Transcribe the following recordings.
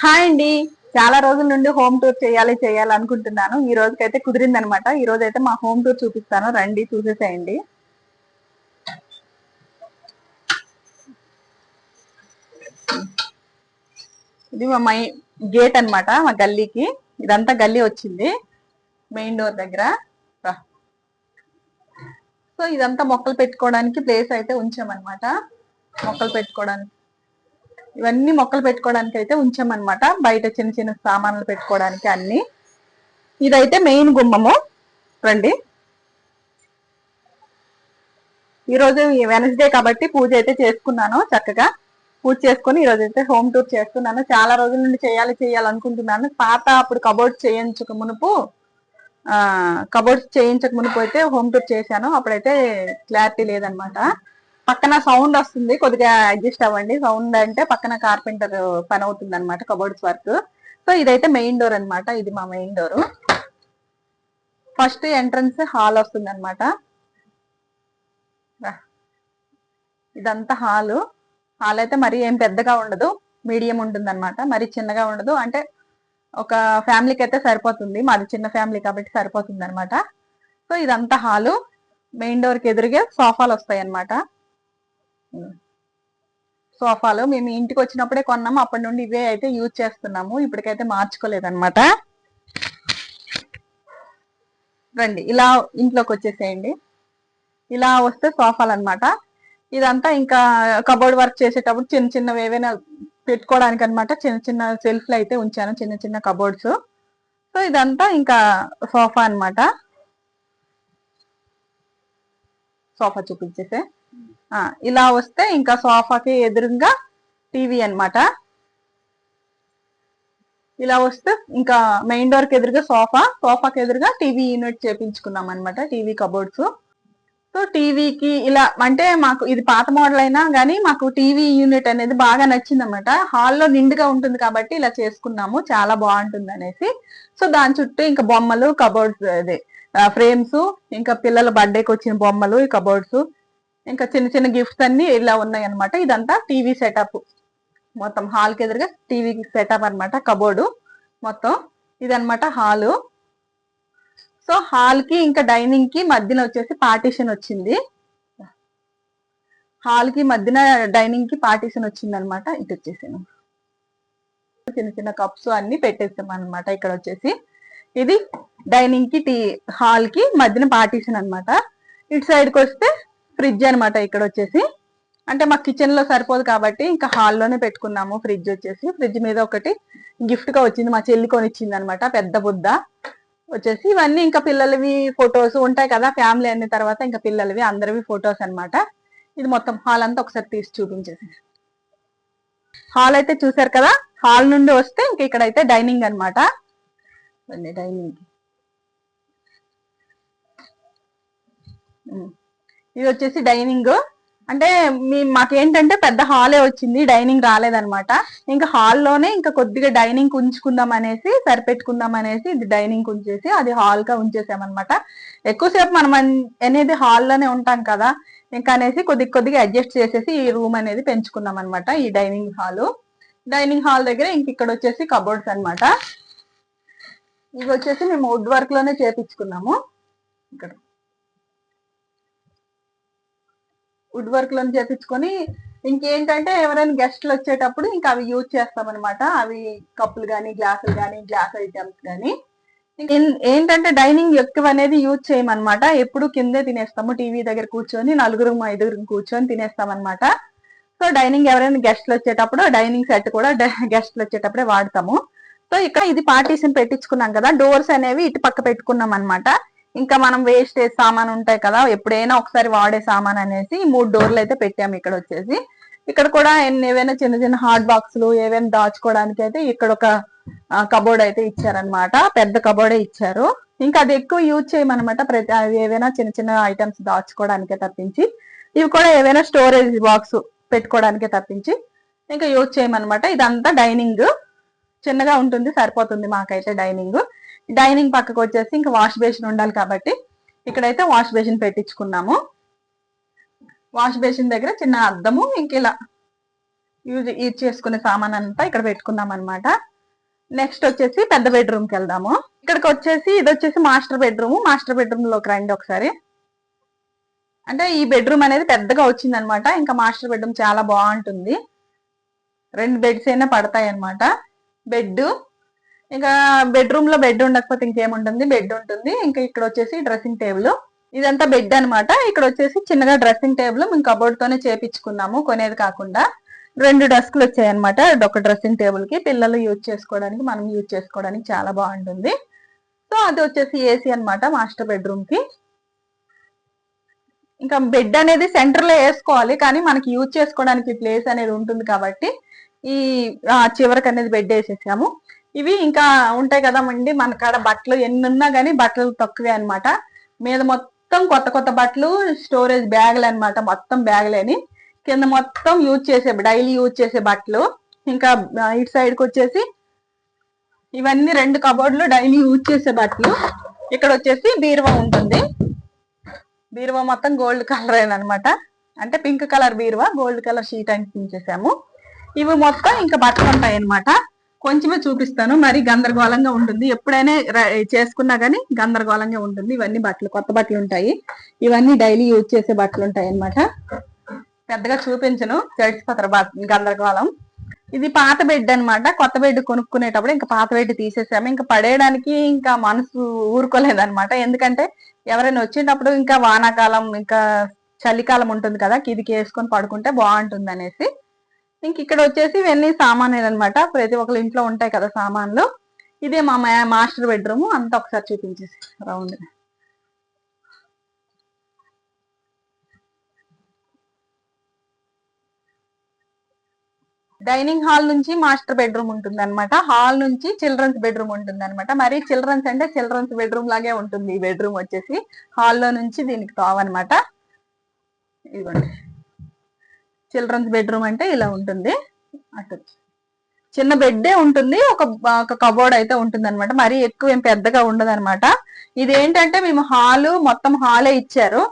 Hi అండి. చాలా రోజుల నుండి హోమ్ టూర్ చేయాలి అనుకుంటున్నాను. ఈ రోజుకైతే కుదిరింది అనమాట. ఈ రోజు అయితే మా హోమ్ టూర్ చూపిస్తాను, రండి చూసేసేయండి. ఇది మా గేట్ అనమాట, మా గల్లీకి. ఇదంతా గల్లీ వచ్చింది మెయిన్ డోర్ దగ్గర. సో ఇదంతా మొక్కలు పెట్టుకోవడానికి ప్లేస్ అయితే ఉంచామన్నమాట. మొక్కలు పెట్టుకోవడానికి, ఇవన్నీ మొక్కలు పెట్టుకోవడానికి అయితే ఉంచామన్నమాట. బయట చిన్న చిన్న సామాన్లు పెట్టుకోవడానికి అన్ని. ఇదైతే మెయిన్ గుమ్మము. రండి. ఈ రోజు వెనస్డే కాబట్టి పూజ అయితే చేసుకున్నాను చక్కగా. పూజ చేసుకుని ఈ రోజు అయితే హోమ్ టూర్ చేస్తున్నాను. చాలా రోజుల నుండి చేయాలనుకుంటున్నాను. పాత అప్పుడు కబోర్డ్స్ చేయించక మునుపు అయితే హోమ్ టూర్ చేశాను. అప్పుడైతే క్లారిటీ లేదనమాట. పక్కన సౌండ్ వస్తుంది, కొద్దిగా అడ్జస్ట్ అవ్వండి. సౌండ్ అంటే పక్కన కార్పెంటర్ పని అవుతుంది అనమాట, కబోర్డ్స్ వర్క్. సో ఇదైతే మెయిన్ డోర్ అనమాట. ఇది మా main door. First entrance hall వస్తుంది అనమాట. ఇదంతా హాల్ అయితే మరి ఏం పెద్దగా ఉండదు, మీడియం ఉంటుంది అనమాట. మరి చిన్నగా ఉండదు, అంటే ఒక ఫ్యామిలీకి అయితే సరిపోతుంది. మాది చిన్న ఫ్యామిలీ కాబట్టి సరిపోతుంది అనమాట. సో ఇదంతా హాలు. మెయిన్ డోర్ కి ఎదురుగా సోఫాలు వస్తాయి అనమాట. సోఫాలు మేము ఇంటికి వచ్చినప్పుడే కొన్నాము, అప్పటి నుండి ఇవే అయితే యూజ్ చేస్తున్నాము. ఇప్పటికైతే మార్చుకోలేదన్నమాట. రండి, ఇలా ఇంట్లోకి వచ్చేసేయండి. ఇలా వస్తే సోఫాలు అనమాట. ఇదంతా ఇంకా కబోర్డ్ వర్క్ చేసేటప్పుడు చిన్న చిన్నవి ఏవైనా పెట్టుకోవడానికి అనమాట. చిన్న చిన్న సెల్ఫ్లు అయితే ఉంచాను, చిన్న చిన్న కబోర్డ్స్. సో ఇదంతా ఇంకా సోఫా అనమాట. సోఫా చూపించేసే. ఇలా వస్తే ఇంకా సోఫాకి ఎదురుగా టీవీ అనమాట. ఇలా వస్తే ఇంకా మెయిన్ డోర్ కి ఎదురుగా సోఫాకి ఎదురుగా టీవీ యూనిట్ చేపించుకున్నాం అనమాట, టీవీ కబోర్డ్స్. సో టీవీకి ఇలా అంటే మాకు ఇది పాత మోడల్ అయినా కానీ మాకు టీవీ యూనిట్ అనేది బాగా నచ్చింది అనమాట. హాల్లో నిండుగా ఉంటుంది కాబట్టి ఇలా చేసుకున్నాము, చాలా బాగుంటుంది అనేసి. సో దాని చుట్టూ ఇంకా బొమ్మలు, కబోర్డ్స్, అదే ఫ్రేమ్స్, ఇంకా పిల్లల బర్త్డేకి వచ్చిన బొమ్మలు, ఈ కబోర్డ్స్, ఇంకా చిన్న చిన్న గిఫ్ట్స్ అన్ని ఇలా ఉన్నాయి అనమాట. ఇదంతా టీవీ సెటప్ మొత్తం. హాల్ కి ఎదురుగా టీవీ సెటప్ అనమాట, కబోర్డు మొత్తం. ఇదనమాట హాలు. సో హాల్ కి ఇంకా డైనింగ్ కి మధ్యన వచ్చేసి పార్టీషన్ వచ్చింది. హాల్ కి మధ్యన డైనింగ్ కి పార్టీషన్ వచ్చింది అనమాట. ఇటు వచ్చేసాను, చిన్న చిన్న కప్స్ అన్ని పెట్టేసాం అనమాట. ఇక్కడ వచ్చేసి ఇది డైనింగ్ కి హాల్ కి మధ్యన పార్టీషన్ అనమాట. ఇటు సైడ్ కి వస్తే ఫ్రిడ్జ్ అనమాట. ఇక్కడ వచ్చేసి అంటే మా కిచెన్ లో సరిపోదు కాబట్టి ఇంకా హాల్లోనే పెట్టుకున్నాము. ఫ్రిడ్జ్ వచ్చేసి ఫ్రిడ్జ్ మీద ఒకటి గిఫ్ట్ గా వచ్చింది, మా చెల్లి కొనిచ్చింది అనమాట, పెద్ద బుద్ధ వచ్చేసి. ఇవన్నీ ఇంకా పిల్లలవి ఫొటోస్ ఉంటాయి కదా, ఫ్యామిలీ అన్న తర్వాత ఇంకా పిల్లలవి అందరివి ఫొటోస్ అనమాట. ఇది మొత్తం హాల్ అంతా ఒకసారి తీసి చూపించేసి. హాల్ అయితే చూసారు కదా. హాల్ నుండి వస్తే ఇంక ఇక్కడైతే డైనింగ్ అనమాట. డైనింగ్ ఇది వచ్చేసి డైనింగ్. అంటే మాకేంటంటే పెద్ద హాలే వచ్చింది, డైనింగ్ రాలేదనమాట. ఇంకా హాల్లోనే ఇంకా కొద్దిగా డైనింగ్ ఉంచుకుందాం అనేసి, సరిపెట్టుకుందాం అనేసి ఇది డైనింగ్ ఉంచేసి అది హాల్ గా ఉంచేసామన్నమాట. ఎక్కువసేపు మనం అనేది హాల్లోనే ఉంటాం కదా, ఇంకా అనేసి కొద్దిగా అడ్జస్ట్ చేసేసి ఈ రూమ్ అనేది పెంచుకున్నాం అనమాట, ఈ డైనింగ్ హాల్. డైనింగ్ హాల్ దగ్గర ఇంక ఇక్కడ వచ్చేసి కబోర్డ్స్ అనమాట. ఇవి వచ్చేసి మేము వుడ్ వర్క్ లోనే చేపించుకున్నాము. ఇక్కడ వుడ్ వర్క్ లో చేపించుకొని ఇంకేంటంటే ఎవరైనా గెస్ట్లు వచ్చేటప్పుడు ఇంకా అవి యూజ్ చేస్తాం అనమాట. అవి కప్పులు కానీ, గ్లాసులు కానీ, గ్లాస్ ఐటమ్స్ కానీ. ఏంటంటే డైనింగ్ ఎక్కువ అనేది యూజ్ చేయమన్నమాట. ఎప్పుడు కిందే తినేస్తాము, టీవీ దగ్గర కూర్చొని 4-5 కూర్చొని తినేస్తాం అనమాట. సో డైనింగ్ ఎవరైనా గెస్ట్లు వచ్చేటప్పుడు డైనింగ్ సెట్ కూడా గెస్ట్లు వచ్చేటప్పుడే వాడతాము. సో ఇక్కడ ఇది పార్టీషన్ పెట్టించుకున్నాం కదా, డోర్స్ అనేవి ఇటు పక్క పెట్టుకున్నాం అనమాట. ఇంకా మనం వేస్టేజ్ సామాన్ ఉంటాయి కదా, ఎప్పుడైనా ఒకసారి వాడే సామాన్ అనేసి 3 డోర్లు అయితే పెట్టాము ఇక్కడ వచ్చేసి. ఇక్కడ కూడా ఏవైనా చిన్న చిన్న హాట్ బాక్సులు ఏవైనా దాచుకోవడానికి అయితే ఇక్కడ ఒక కబోర్డ్ అయితే ఇచ్చారనమాట. పెద్ద కబోర్డే ఇచ్చారు. ఇంకా అది ఎక్కువ యూజ్ చేయమన్నమాట. ఏవైనా చిన్న చిన్న ఐటమ్స్ దాచుకోవడానికే తప్పించి, ఇవి కూడా ఏవైనా స్టోరేజ్ బాక్స్ పెట్టుకోవడానికే తప్పించి ఇంకా యూజ్ చేయమన్నమాట. ఇదంతా డైనింగ్ చిన్నగా ఉంటుంది, సరిపోతుంది మాకైతే డైనింగ్. డైనింగ్ పక్కకు వచ్చేసి ఇంకా వాష్ బేసిన్ ఉండాలి కాబట్టి ఇక్కడైతే వాష్ బేసిన్ పెట్టించుకున్నాము. వాష్ బేసిన్ దగ్గర చిన్న అద్దము, ఇంక ఇలా యూజ్ చేసుకునే సామాన్ అంతా ఇక్కడ పెట్టుకున్నాం అనమాట. నెక్స్ట్ వచ్చేసి పెద్ద బెడ్రూమ్ కి వెళ్దాము. ఇక్కడికి వచ్చేసి ఇది వచ్చేసి మాస్టర్ బెడ్రూమ్. మాస్టర్ బెడ్రూమ్ లోకి రండి ఒకసారి. అంటే ఈ బెడ్రూమ్ అనేది పెద్దగా వచ్చింది అనమాట. ఇంకా మాస్టర్ బెడ్రూమ్ చాలా బాగుంటుంది. 2 బెడ్స్ అయినా పడతాయి అనమాట. బెడ్, ఇంకా బెడ్రూమ్ లో బెడ్ ఉండకపోతే ఇంకేముంటుంది, బెడ్ ఉంటుంది. ఇంకా ఇక్కడ వచ్చేసి డ్రెస్సింగ్ టేబుల్. ఇదంతా బెడ్ అనమాట. ఇక్కడ వచ్చేసి చిన్నగా డ్రెస్సింగ్ టేబుల్ మేము కబోర్డ్ తోనే చేపించుకున్నాము, కొనేది కాకుండా. 2 డెస్క్లు వచ్చాయి అనమాట. ఒక డ్రెస్సింగ్ టేబుల్ కి పిల్లలు యూజ్ చేసుకోవడానికి, మనం యూజ్ చేసుకోవడానికి చాలా బాగుంటుంది. సో అది వచ్చేసి ఏసీ అనమాట మాస్టర్ బెడ్రూమ్ కి. ఇంకా బెడ్ అనేది సెంటర్ లో వేసుకోవాలి, కానీ మనకి యూజ్ చేసుకోవడానికి ప్లేస్ అనేది ఉంటుంది కాబట్టి ఈ చివరికి అనేది బెడ్ వేసేసాము. ఇవి ఇంకా ఉంటాయి కదా అండి, మన కాడ బట్టలు ఎన్ని ఉన్నా కానీ బట్టలు తక్కువే అనమాట. మీద మొత్తం కొత్త కొత్త బట్టలు, స్టోరేజ్ బ్యాగులు అనమాట. మొత్తం బ్యాగులేని కింద మొత్తం డైలీ యూజ్ చేసే బట్టలు. ఇంకా ఇటు సైడ్కి వచ్చేసి ఇవన్నీ 2 కబోర్డులు డైలీ యూజ్ చేసే బట్టలు. ఇక్కడ వచ్చేసి బీరువా ఉంటుంది. బీరువా మొత్తం గోల్డ్ కలర్ అనమాట. అంటే పింక్ కలర్ బీరువా, గోల్డ్ కలర్ షీట్ అంటించేసాము. ఇవి మొత్తం ఇంకా బట్టలు ఉంటాయి అనమాట. కొంచెమే చూపిస్తాను, మరి గందరగోళంగా ఉంటుంది. ఎప్పుడైనా చేసుకున్నా గానీ గందరగోళంగా ఉంటుంది. ఇవన్నీ బట్టలు, కొత్త బట్టలు ఉంటాయి. ఇవన్నీ డైలీ యూజ్ చేసే బట్టలు ఉంటాయి అనమాట. పెద్దగా చూపించను, చడిచిపోతారు గందరగోళం. ఇది పాత బెడ్ అనమాట. కొత్త బెడ్ కొనుక్కునేటప్పుడు ఇంకా పాత బెడ్ తీసేసాము. ఇంకా పడేయడానికి ఇంకా మనసు ఊరుకోలేదనమాట. ఎందుకంటే ఎవరైనా వచ్చేటప్పుడు ఇంకా వానాకాలం, ఇంకా చలికాలం ఉంటుంది కదా, కిందికి వేసుకొని పడుకుంటే బాగుంటుంది అనేసి ఇంక ఇక్కడ వచ్చేసి ఇవన్నీ సామాన్లు అనమాట. ప్రతి ఒక్కరి ఇంట్లో ఉంటాయి కదా సామాన్లు. ఇదే మా మాస్టర్ బెడ్రూమ్. అంతా ఒకసారి చూపించేసి రౌండ్. డైనింగ్ హాల్ నుంచి మాస్టర్ బెడ్రూమ్ ఉంటుంది అనమాట. హాల్ నుంచి చిల్డ్రన్స్ బెడ్రూమ్ ఉంటుంది అనమాట. మరి చిల్డ్రన్స్ అంటే చిల్డ్రన్స్ బెడ్రూమ్ లాగే ఉంటుంది ఈ బెడ్రూమ్ వచ్చేసి. హాల్లో నుంచి దీనికి తావనమాట. ఇదిగోండి, చిల్డ్రన్స్ బెడ్రూమ్ అంటే ఇలా ఉంటుంది. అటు చిన్న బెడ్డే ఉంటుంది, ఒక కబోర్డ్ అయితే ఉంటుంది అనమాట. మరీ ఎక్కువ ఏం పెద్దగా ఉండదు అనమాట. ఇదేంటంటే మేము మొత్తం హాలే ఇచ్చారు,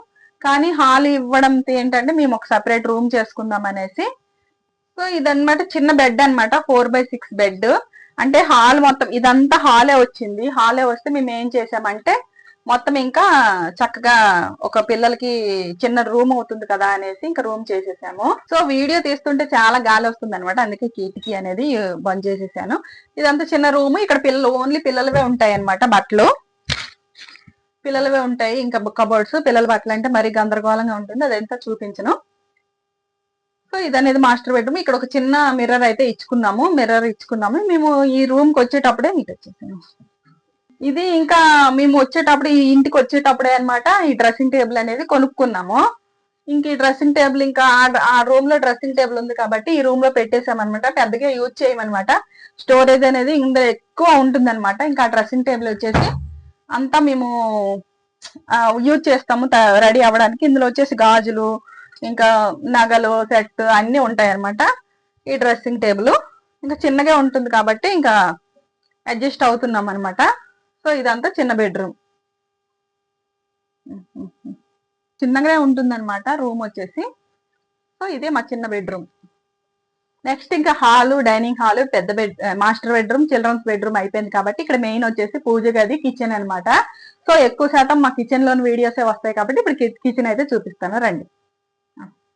కానీ హాల్ ఇవ్వడం ఏంటంటే మేము ఒక సపరేట్ రూమ్ చేసుకుందాం అనేసి. సో ఇదన్నమాట చిన్న బెడ్ అనమాట. 4x6 bed. అంటే హాల్ మొత్తం ఇదంతా హాలే వచ్చింది. హాలే వస్తే మేము ఏం చేసామంటే మొత్తం ఇంకా చక్కగా ఒక పిల్లలకి చిన్న రూమ్ అవుతుంది కదా అనేసి ఇంకా రూమ్ చేసేసాము. సో వీడియో తీస్తుంటే చాలా గాలి వస్తుంది అనమాట, అందుకే కిటికీ అనేది బంద్ చేసేసాను. ఇదంతా చిన్న రూమ్. ఇక్కడ ఓన్లీ పిల్లలవే ఉంటాయి అనమాట. బట్టలు పిల్లలవే ఉంటాయి. ఇంకా కబోర్డ్స్, పిల్లల బట్టలు అంటే మరీ గందరగోళంగా ఉంటుంది, అదంతా చూపించను. సో ఇదనేది మాస్టర్ బెడ్రూమ్. ఇక్కడ ఒక చిన్న మిర్రర్ అయితే ఇచ్చుకున్నాము. మేము ఈ రూమ్ కి వచ్చేటప్పుడే మీకు వచ్చేసాము. ఇది ఇంకా మేము వచ్చేటప్పుడు, ఈ ఇంటికి వచ్చేటప్పుడే అనమాట ఈ డ్రెస్సింగ్ టేబుల్ అనేది కొనుక్కున్నాము. ఇంక ఈ డ్రెస్సింగ్ టేబుల్ ఇంకా ఆ రూమ్ లో డ్రెస్సింగ్ టేబుల్ ఉంది కాబట్టి ఈ రూమ్ లో పెట్టేసామన్నమాట. పెద్దగా యూజ్ చేయమన్నమాట. స్టోరేజ్ అనేది ఇందులో ఎక్కువ ఉంటుంది అనమాట. ఇంకా డ్రెస్సింగ్ టేబుల్ వచ్చేసి అంతా మేము యూజ్ చేస్తాము రెడీ అవ్వడానికి. ఇందులో వచ్చేసి గాజులు, ఇంకా నగలు, సెట్ అన్ని ఉంటాయి అనమాట. ఈ డ్రెస్సింగ్ టేబుల్ ఇంకా చిన్నగా ఉంటుంది కాబట్టి ఇంకా అడ్జస్ట్ అవుతున్నాం అనమాట. సో ఇదంతా చిన్న బెడ్రూమ్, చిన్నగానే ఉంటుంది అనమాట రూమ్ వచ్చేసి. సో ఇదే మా చిన్న బెడ్రూమ్. నెక్స్ట్ ఇంకా హాలు, డైనింగ్ హాల్, పెద్ద మాస్టర్ బెడ్రూమ్, చిల్డ్రన్స్ బెడ్రూమ్ అయిపోయింది కాబట్టి ఇక్కడ మెయిన్ వచ్చేసి పూజ గది, కిచెన్ అనమాట. సో ఎక్కువ శాతం మా కిచెన్ లోని వీడియోసే వస్తాయి కాబట్టి ఇప్పుడు కిచెన్ అయితే చూపిస్తాను, రండి.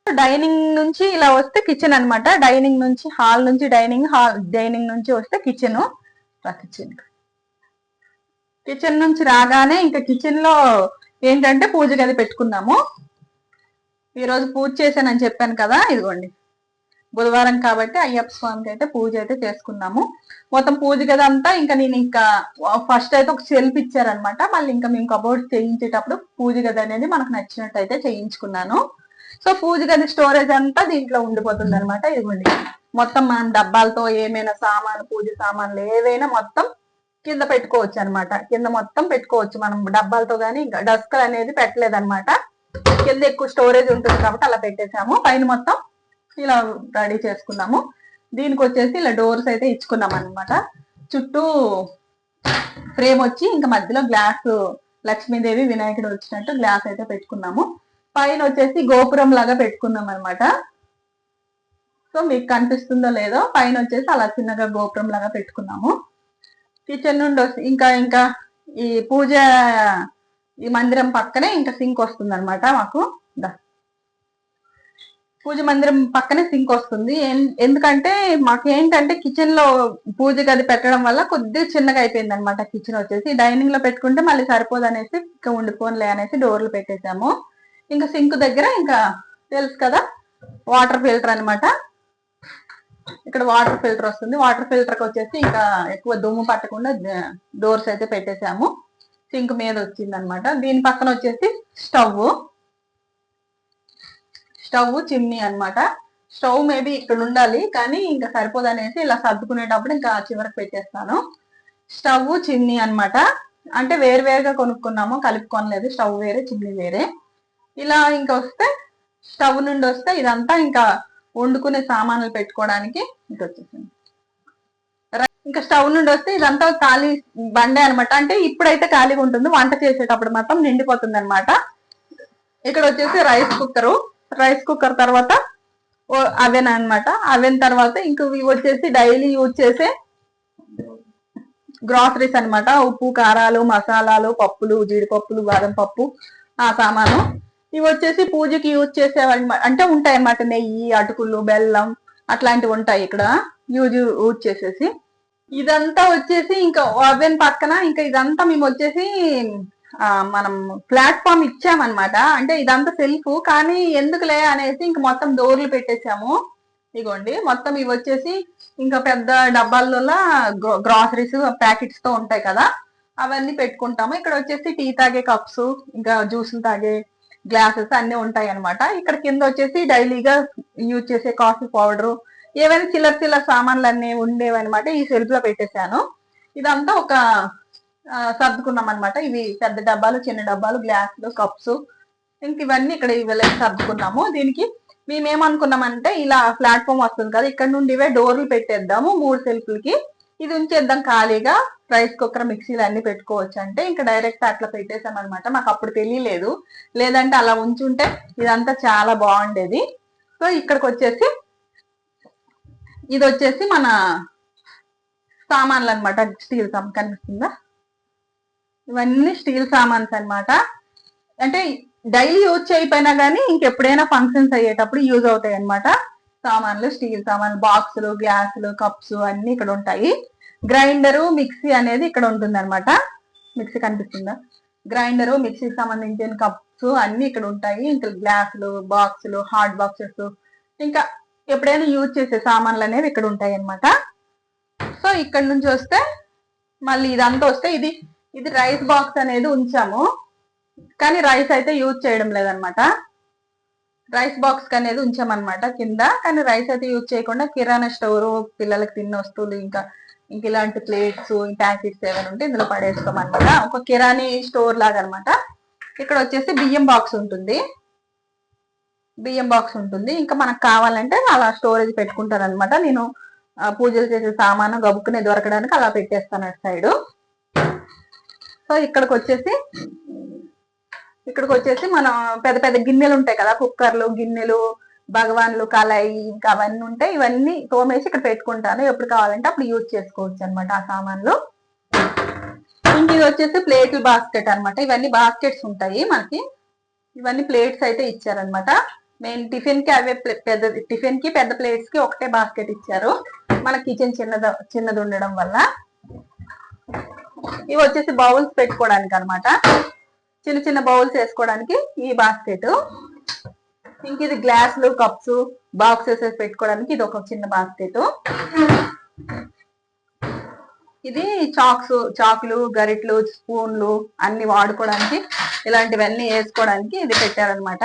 డైనింగ్ నుంచి ఇలా వస్తే కిచెన్ అనమాట. డైనింగ్ నుంచి హాల్ నుంచి డైనింగ్ నుంచి వస్తే కిచెన్. కిచెన్ నుంచి రాగానే ఇంకా కిచెన్ లో ఏంటంటే పూజ గది పెట్టుకున్నాము. ఈరోజు పూజ చేశానని చెప్పాను కదా, ఇదిగోండి బుధవారం కాబట్టి అయ్యప్ప స్వామికి అయితే పూజ అయితే చేసుకున్నాము. మొత్తం పూజ గది అంతా ఇంకా నేను ఇంకా ఫస్ట్ అయితే ఒక షెల్ఫ్ ఇచ్చారనమాట. మళ్ళీ ఇంకా మేము కబోర్డ్ చేయించేటప్పుడు పూజ గది అనేది మనకు నచ్చినట్టు అయితే చేయించుకున్నాను. సో పూజ గది స్టోరేజ్ అంతా దీంట్లో ఉండిపోతుంది అనమాట. ఇదిగోండి మొత్తం మనం డబ్బాలతో ఏమైనా సామాన్లు, పూజ సామాన్లు ఏవైనా మొత్తం కింద పెట్టుకోవచ్చు అనమాట. కింద మొత్తం పెట్టుకోవచ్చు మనం డబ్బాలతో, కానీ డస్క్ అనేది పెట్టలేదన్నమాట. కింద ఎక్కువ స్టోరేజ్ ఉంటుంది కాబట్టి అలా పెట్టేసాము. పైన మొత్తం ఇలా రెడీ చేసుకున్నాము. దీనికి వచ్చేసి ఇలా డోర్స్ అయితే ఇచ్చుకున్నాం అనమాట. చుట్టూ ఫ్రేమ్ వచ్చి ఇంకా మధ్యలో గ్లాస్, లక్ష్మీదేవి వినాయకుడు వచ్చినట్టు గ్లాస్ అయితే పెట్టుకున్నాము. పైన వచ్చేసి గోపురం లాగా పెట్టుకున్నాం అనమాట. సో మీకు కనిపిస్తుందో లేదో పైన వచ్చేసి అలా చిన్నగా గోపురం లాగా పెట్టుకున్నాము. కిచెన్ నుండి ఇంకా ఇంకా ఈ పూజ ఈ మందిరం పక్కనే ఇంకా సింక్ వస్తుంది అనమాట మాకు. పూజ మందిరం పక్కనే సింక్ వస్తుంది. ఎందుకంటే మాకు ఏంటంటే కిచెన్ లో పూజ గది పెట్టడం వల్ల కొద్దిగా చిన్నగా అయిపోయింది అనమాట. కిచెన్ వచ్చేసి డైనింగ్ లో పెట్టుకుంటే మళ్ళీ సరిపోదు అనేసి ఇంకా ఉండిపోన్లే అనేసి డోర్లు పెట్టేసాము. ఇంకా సింక్ దగ్గర ఇంకా తెలుసు కదా వాటర్ ఫిల్టర్ అనమాట. ఇక్కడ వాటర్ ఫిల్టర్ వస్తుంది. వాటర్ ఫిల్టర్ కి వచ్చేసి ఇంకా ఎక్కువ దుమ్ము పట్టకుండా డోర్స్ అయితే పెట్టేసాము. సింక్ మీద వచ్చింది అనమాట. దీని పక్కన వచ్చేసి స్టవ్ చిమ్నీ అనమాట. స్టవ్ మేబీ ఇక్కడ ఉండాలి కానీ ఇంకా సరిపోదు అనేసి ఇలా సర్దుకునేటప్పుడు ఇంకా చివరికి పెట్టేస్తాను. స్టవ్ చిమ్నీ అనమాట. అంటే వేరువేరుగా కొనుక్కున్నాము, కలుపుకోనలేదు. స్టవ్ వేరే, చిమ్నీ వేరే. ఇలా ఇంకా వస్తే స్టవ్ నుండి వస్తే ఇదంతా ఇంకా వండుకునే సామాన్లు పెట్టుకోవడానికి ఇంకా వచ్చేసింది. ఇంకా స్టవ్ నుండి వస్తే ఇదంతా ఖాళీ బండే అనమాట. అంటే ఇప్పుడైతే ఖాళీగా ఉంటుంది, వంట చేసేటప్పుడు మాత్రం నిండిపోతుంది అనమాట. ఇక్కడ వచ్చేసి రైస్ కుక్కర్ తర్వాత అవెన్ అనమాట. అవెన్ తర్వాత ఇంక ఇవి వచ్చేసి డైలీ యూజ్ చేసే గ్రాసరీస్ అనమాట. ఉప్పు, కారాలు, మసాలాలు, పప్పులు, జీడిపప్పులు, బాదం పప్పు, ఆ సామాను. ఇవి వచ్చేసి పూజకి యూజ్ చేసేవి అంటే ఉంటాయి అన్నమాట. నెయ్యి, అటుకులు, బెల్లం అట్లాంటివి ఉంటాయి ఇక్కడ యూజ్ చేసేసి. ఇదంతా వచ్చేసి ఇంకా ఓవెన్ పక్కన ఇంకా ఇదంతా మేము వచ్చేసి మనం ప్లాట్ఫామ్ ఇచ్చామన్నమాట. అంటే ఇదంతా సెల్ఫ్ కానీ ఎందుకులే అనేసి ఇంక మొత్తం డోర్లు పెట్టేసాము. ఇగోండి మొత్తం ఇవి వచ్చేసి ఇంకా పెద్ద డబ్బాల్లో గ్రాసరీస్ ప్యాకెట్స్ తో ఉంటాయి కదా, అవన్నీ పెట్టుకుంటాము. ఇక్కడ వచ్చేసి టీ తాగే కప్స్, ఇంకా జ్యూసులు తాగే గ్లాసెస్ అన్ని ఉంటాయి అనమాట. ఇక్కడ కింద వచ్చేసి డైలీగా యూజ్ చేసే కాఫీ పౌడర్, ఏవైనా చిల్లర సామాన్లు అన్ని ఉండేవన్నమాట. ఈ సెల్ఫ్ లో పెట్టేశాను. ఇదంతా ఒక సర్దుకున్నాం అనమాట. ఇవి పెద్ద డబ్బాలు, చిన్న డబ్బాలు, గ్లాసులు, కప్స్, ఇంక ఇవన్నీ ఇక్కడ ఇవి సర్దుకున్నాము. దీనికి మేమేమనుకున్నామంటే ఇలా ప్లాట్ఫామ్ వస్తుంది కదా, ఇక్కడ నుండి ఇవే డోర్లు పెట్టేద్దాము 3 సెల్ఫ్లకి. ఇది ఉంచేద్దాం ఖాళీగా, రైస్ కుక్కర్, మిక్సీలు అన్ని పెట్టుకోవచ్చు అంటే ఇంకా డైరెక్ట్ అట్లా పెట్టేసాం అనమాట. మాకు అప్పుడు తెలియలేదు, లేదంటే అలా ఉంచుంటే ఇదంతా చాలా బాగుండేది. సో ఇక్కడికి వచ్చేసి ఇది వచ్చేసి మన సామాన్లు అనమాట. స్టీల్ సామాన్ కనిపిస్తుందా, ఇవన్నీ స్టీల్ సామాన్స్ అనమాట. అంటే డైలీ యూజ్ చేయకపోయినా కానీ ఇంకెప్పుడైనా ఫంక్షన్స్ అయ్యేటప్పుడు యూజ్ అవుతాయి అనమాట. సామాన్లు, స్టీల్ సామాన్లు, బాక్సులు, గ్లాసులు, కప్స్ అన్ని ఇక్కడ ఉంటాయి. గ్రైండరు, మిక్సీ అనేది ఇక్కడ ఉంటుంది అనమాట. మిక్సీ కనిపిస్తుందా, గ్రైండరు, మిక్సీకి సంబంధించిన కప్స్ అన్ని ఇక్కడ ఉంటాయి. ఇంకా గ్లాసులు, బాక్సులు, హాట్ బాక్సెస్, ఇంకా ఎప్పుడైనా యూజ్ చేసే సామాన్లు అనేవి ఇక్కడ ఉంటాయి అనమాట. సో ఇక్కడ నుంచి వస్తే మళ్ళీ ఇదంతా వస్తే ఇది రైస్ బాక్స్ అనేది ఉంచాము కానీ రైస్ అయితే యూజ్ చేయడం లేదనమాట. రైస్ బాక్స్ అనేది ఉంచామన్నమాట కింద, కానీ రైస్ అయితే యూజ్ చేయకుండా కిరాణా స్టోర్, పిల్లలకి తిన్న వస్తువులు, ఇంకా ఇలాంటి ప్లేట్స్, ప్యాకెట్స్ ఏమైనా ఉంటే ఇందులో పడేసుకోమన్నమాట. ఒక కిరాణీ స్టోర్ లాగా అనమాట. ఇక్కడ వచ్చేసి బియ్యం బాక్స్ ఉంటుంది. ఇంకా మనకు కావాలంటే అలా స్టోరేజ్ పెట్టుకుంటారనమాట. నేను పూజలు చేసే సామాను గబుక్కునే దొరకడానికి అలా పెట్టేస్తాను అటు సైడు. సో ఇక్కడికి వచ్చేసి మనం పెద్ద పెద్ద గిన్నెలు ఉంటాయి కదా, కుక్కర్లు, గిన్నెలు, భగవాన్లు, కళాయి, ఇంకా అవన్నీ ఉంటాయి. ఇవన్నీ తోమేసి ఇక్కడ పెట్టుకుంటాను. ఎప్పుడు కావాలంటే అప్పుడు యూజ్ చేసుకోవచ్చు అనమాట ఆ సామాన్లు. ఇంక ఇది వచ్చేసి ప్లేట్లు బాస్కెట్ అనమాట. ఇవన్నీ బాస్కెట్స్ ఉంటాయి మనకి. ఇవన్నీ ప్లేట్స్ అయితే ఇచ్చారనమాట. మెయిన్ టిఫిన్ కి పెద్ద ప్లేట్స్ కి ఒకటే బాస్కెట్ ఇచ్చారు. మన కిచెన్ చిన్నది ఉండడం వల్ల. ఇవి వచ్చేసి బౌల్స్ పెట్టుకోవడానికి అనమాట. చిన్న చిన్న బౌల్స్ వేసుకోవడానికి ఈ బాస్కెట్. ఇంక ఇది గ్లాసులు, కప్స్, బాక్సెస్ పెట్టుకోవడానికి ఇది ఒక చిన్న బాస్కెట్. ఇది చాకులు, గరిట్లు, స్పూన్లు అన్ని వాడుకోవడానికి, ఇలాంటివన్నీ వేసుకోవడానికి ఇది పెట్టారనమాట.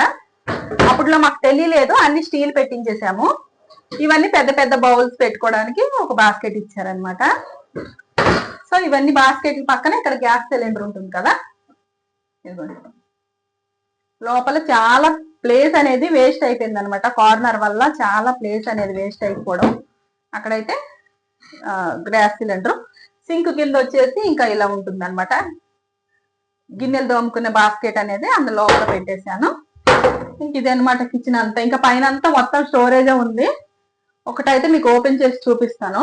అప్పట్లో మాకు తెలియలేదు, అన్ని స్టీల్ పెట్టించేసాము. ఇవన్నీ పెద్ద పెద్ద బౌల్స్ పెట్టుకోవడానికి ఒక బాస్కెట్ ఇచ్చారనమాట. సో ఇవన్నీ బాస్కెట్ పక్కన ఇక్కడ గ్యాస్ సిలిండర్ ఉంటుంది కదా, లోపల చాలా ప్లేస్ అనేది వేస్ట్ అయిపోయింది అనమాట. కార్నర్ వల్ల చాలా ప్లేస్ అనేది వేస్ట్ అయిపోవడం. అక్కడైతే గ్యాస్ సిలిండర్. సింక్ కింద వచ్చేసి ఇంకా ఇలా ఉంటుంది అనమాట. గిన్నెలు దోముకునే బాస్కెట్ అనేది అందులో లోపల పెట్టేశాను. ఇంక ఇది అనమాట కిచెన్ అంతా. ఇంకా పైన అంతా మొత్తం స్టోరేజే ఉంది. ఒకటైతే మీకు ఓపెన్ చేసి చూపిస్తాను.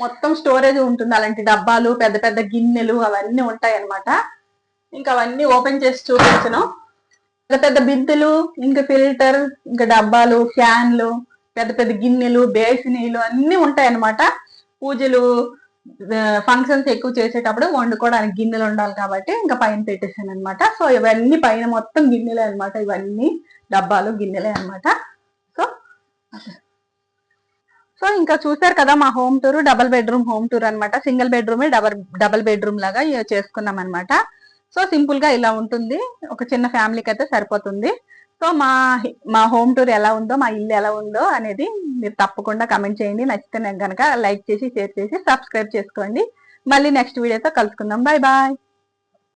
మొత్తం స్టోరేజ్ ఉంటుంది, అలాంటి డబ్బాలు పెద్ద పెద్ద గిన్నెలు అవన్నీ ఉంటాయి అన్నమాట. ఇంకా అవన్నీ ఓపెన్ చేసి చూపించను. పెద్ద పెద్ద బిందులు, ఇంకా ఫిల్టర్, ఇంకా డబ్బాలు, ఫ్యాన్లు, పెద్ద పెద్ద గిన్నెలు, బేసినీలు అన్ని ఉంటాయి అన్నమాట. పూజలు ఫంక్షన్స్ ఎక్కువ చేసేటప్పుడు వండుకోవడానికి గిన్నెలు ఉండాలి కాబట్టి ఇంకా పైన పెట్టేసాను అనమాట. సో ఇవన్నీ పైన మొత్తం గిన్నెలే అనమాట, ఇవన్నీ డబ్బాలు గిన్నెలే అనమాట. సో సో ఇంకా చూసారు కదా మా home tour, double bedroom home tour అనమాట. సింగిల్ బెడ్రూమే డబుల్ బెడ్రూమ్ లాగా చేసుకున్నాం అనమాట. సో సింపుల్ గా ఇలా ఉంటుంది, ఒక చిన్న ఫ్యామిలీకి అయితే సరిపోతుంది. సో మా హోమ్ టూర్ ఎలా ఉందో, మా ఇల్లు ఎలా ఉందో అనేది మీరు తప్పకుండా కమెంట్ చేయండి. నచ్చితే నాకు కనుక లైక్ చేసి, షేర్ చేసి, సబ్స్క్రైబ్ చేసుకోండి. మళ్ళీ నెక్స్ట్ వీడియోతో కలుసుకుందాం. Bye bye.